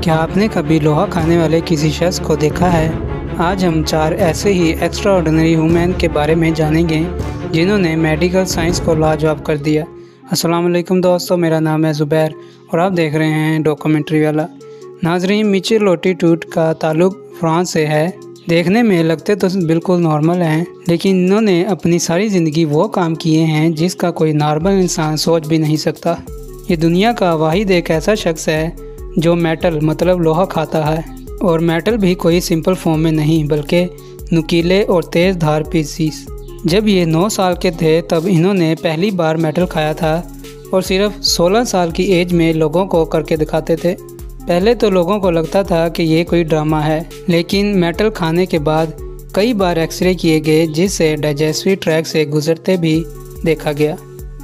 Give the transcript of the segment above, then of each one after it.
क्या आपने कभी लोहा खाने वाले किसी शख्स को देखा है? आज हम 4 ऐसे ही एक्स्ट्रा ऑर्डिनरी वुमेन के बारे में जानेंगे जिन्होंने मेडिकल साइंस को लाजवाब कर दिया। अस्सलाम वालेकुम दोस्तों, मेरा नाम है ज़ुबैर और आप देख रहे हैं डॉक्यूमेंट्री वाला। नाजरीन, मिचेल लोटीटूड का ताल्लुक फ्रांस से है। देखने में लगते तो बिल्कुल नॉर्मल हैं, लेकिन इन्होंने अपनी सारी ज़िंदगी वो काम किए हैं जिसका कोई नॉर्मल इंसान सोच भी नहीं सकता। ये दुनिया का वाहिद एक ऐसा शख्स है जो मेटल मतलब लोहा खाता है, और मेटल भी कोई सिंपल फॉर्म में नहीं बल्कि नुकीले और तेज़ धार पीसीस। जब ये 9 साल के थे तब इन्होंने पहली बार मेटल खाया था और सिर्फ 16 साल की एज में लोगों को करके दिखाते थे। पहले तो लोगों को लगता था कि ये कोई ड्रामा है, लेकिन मेटल खाने के बाद कई बार एक्सरे किए गए जिससे डाइजेस्टिव ट्रैक से गुजरते भी देखा गया।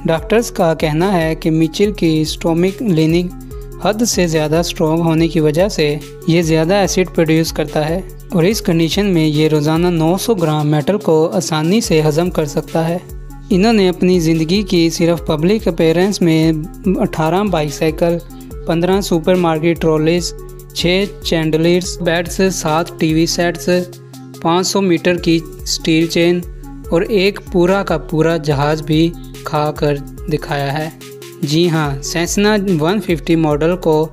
डॉक्टर्स का कहना है कि मिचेल की स्टोमिक लिनिंग हद से ज़्यादा स्ट्रॉन्ग होने की वजह से ये ज़्यादा एसिड प्रोड्यूस करता है और इस कंडीशन में ये रोज़ाना 900 ग्राम मेटल को आसानी से हज़म कर सकता है। इन्होंने अपनी ज़िंदगी की सिर्फ पब्लिक अपीयरेंस में 18 bicycle, 15 supermarket trolleys, 6 chandeliers beds, 7 TV sets, 500 metre की स्टील चेन और एक पूरा का पूरा जहाज़ भी खा कर दिखाया है। जी हाँ, सेसना 150 मॉडल को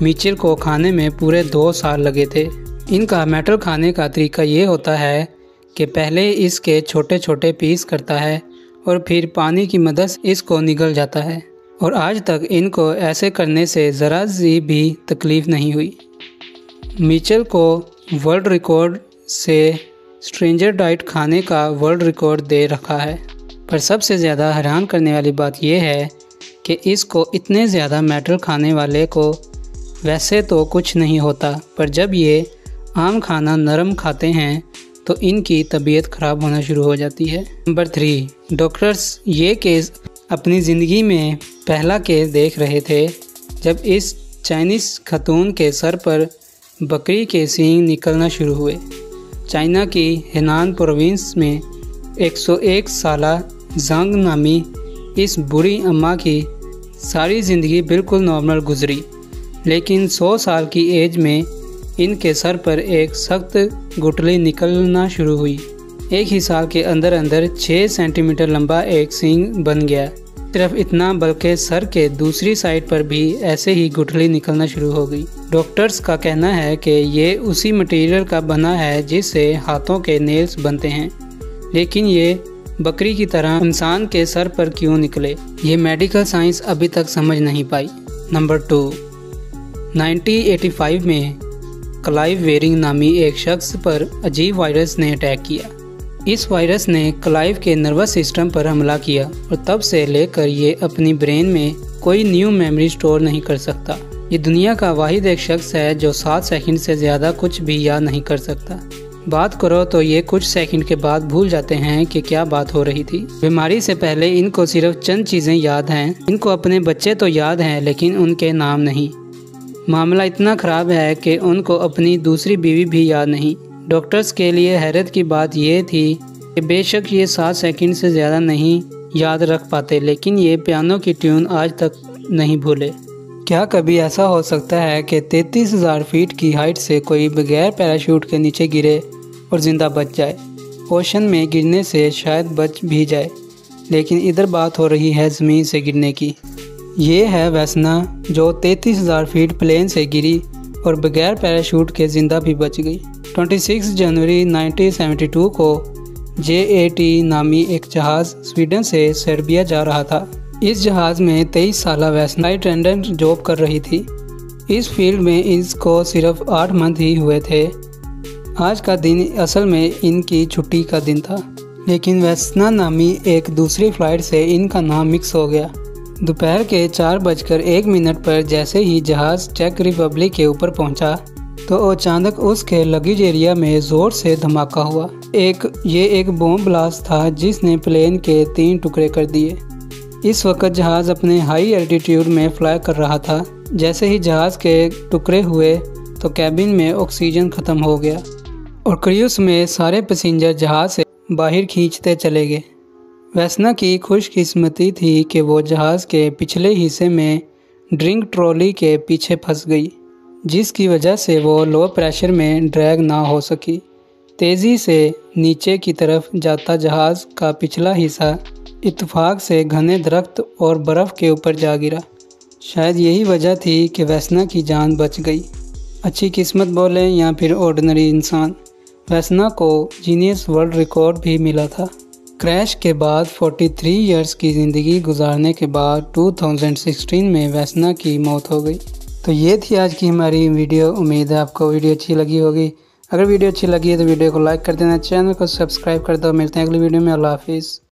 मिचेल को खाने में पूरे 2 साल लगे थे। इनका मेटल खाने का तरीका ये होता है कि पहले इसके छोटे छोटे पीस करता है और फिर पानी की मदद से इसको निगल जाता है, और आज तक इनको ऐसे करने से ज़रा सी भी तकलीफ़ नहीं हुई। मिचेल को वर्ल्ड रिकॉर्ड से स्ट्रेंजर डाइट खाने का वर्ल्ड रिकॉर्ड दे रखा है, पर सबसे ज़्यादा हैरान करने वाली बात यह है कि इसको इतने ज़्यादा मेटल खाने वाले को वैसे तो कुछ नहीं होता, पर जब ये आम खाना नरम खाते हैं तो इनकी तबीयत ख़राब होना शुरू हो जाती है। नंबर 3, डॉक्टर्स ये केस अपनी ज़िंदगी में पहला केस देख रहे थे जब इस चाइनीज़ खतून के सर पर बकरी के सींग निकलना शुरू हुए। चाइना की हेनान प्रोविंस में 101 साला जांग नामी इस बुरी अम्मा की सारी ज़िंदगी बिल्कुल नॉर्मल गुजरी, लेकिन 100 साल की एज में इनके सर पर एक सख्त गुठली निकलना शुरू हुई। एक ही साल के अंदर अंदर 6 सेंटीमीटर लंबा एक सींग बन गया। सिर्फ इतना, बल्कि सर के दूसरी साइड पर भी ऐसे ही गुठली निकलना शुरू हो गई। डॉक्टर्स का कहना है कि ये उसी मटेरियल का बना है जिससे हाथों के नेल्स बनते हैं, लेकिन ये बकरी की तरह इंसान के सर पर क्यों निकले, ये मेडिकल साइंस अभी तक समझ नहीं पाई। नंबर 2, 1985 में क्लाइव वेरिंग नामी एक शख्स पर अजीब वायरस ने अटैक किया। इस वायरस ने क्लाइव के नर्वस सिस्टम पर हमला किया और तब से लेकर ये अपनी ब्रेन में कोई न्यू मेमोरी स्टोर नहीं कर सकता। ये दुनिया का वाहिद एक शख्स है जो 7 सेकंड से ज़्यादा कुछ भी याद नहीं कर सकता। बात करो तो ये कुछ सेकंड के बाद भूल जाते हैं कि क्या बात हो रही थी। बीमारी से पहले इनको सिर्फ चंद चीज़ें याद हैं। इनको अपने बच्चे तो याद हैं, लेकिन उनके नाम नहीं। मामला इतना ख़राब है कि उनको अपनी दूसरी बीवी भी याद नहीं। डॉक्टर्स के लिए हैरत की बात यह थी कि बेशक ये 7 सेकंड से ज़्यादा नहीं याद रख पाते, लेकिन ये पियानो की ट्यून आज तक नहीं भूले। क्या कभी ऐसा हो सकता है कि 33,000 फीट की हाइट से कोई बगैर पैराशूट के नीचे गिरे और ज़िंदा बच जाए? ओशन में गिरने से शायद बच भी जाए, लेकिन इधर बात हो रही है ज़मीन से गिरने की। ये है वेसना जो 33,000 फीट प्लेन से गिरी और बगैर पैराशूट के ज़िंदा भी बच गई। 26 जनवरी 1972 को JAT नामी एक जहाज़ स्वीडन से सर्बिया जा रहा था। इस जहाज़ में 23 साला वेसना अटेंडेंट जॉब कर रही थी। इस फील्ड में इसको सिर्फ 8 मंथ ही हुए थे। आज का दिन असल में इनकी छुट्टी का दिन था, लेकिन वेसना नामी एक दूसरी फ़्लाइट से इनका नाम मिक्स हो गया। दोपहर के 4:01 पर जैसे ही जहाज़ चेक रिपब्लिक के ऊपर पहुंचा तो अचानक उसके लगेज एरिया में ज़ोर से धमाका हुआ। ये एक बॉम्ब ब्लास्ट था जिसने प्लेन के 3 टुकड़े कर दिए। इस वक्त जहाज़ अपने हाई एल्टीट्यूड में फ्लाई कर रहा था। जैसे ही जहाज़ के टुकड़े हुए तो कैबिन में ऑक्सीजन ख़त्म हो गया और क्रूज़ में सारे पैसेंजर जहाज़ से बाहर खींचते चले गए। वेसना की खुशकिस्मती थी कि वो जहाज़ के पिछले हिस्से में ड्रिंक ट्रॉली के पीछे फंस गई। जिसकी वजह से वो लो प्रेशर में ड्रैग ना हो सकी। तेज़ी से नीचे की तरफ जाता जहाज़ का पिछला हिस्सा इत्तेफाक से घने दरख्त और बर्फ़ के ऊपर जा गिरा। शायद यही वजह थी कि वेसना की जान बच गई। अच्छी किस्मत बोलें या फिर ऑर्डिनरी इंसान, वेसना को जीनियस वर्ल्ड रिकॉर्ड भी मिला था। क्रैश के बाद 43 इयर्स की ज़िंदगी गुजारने के बाद 2016 में वेसना की मौत हो गई। तो ये थी आज की हमारी वीडियो। उम्मीद है आपको वीडियो अच्छी लगी होगी। अगर वीडियो अच्छी लगी है तो वीडियो को लाइक कर देना, चैनल को सब्सक्राइब कर दो। मिलते हैं अगली वीडियो में। अल्लाह हाफिज़।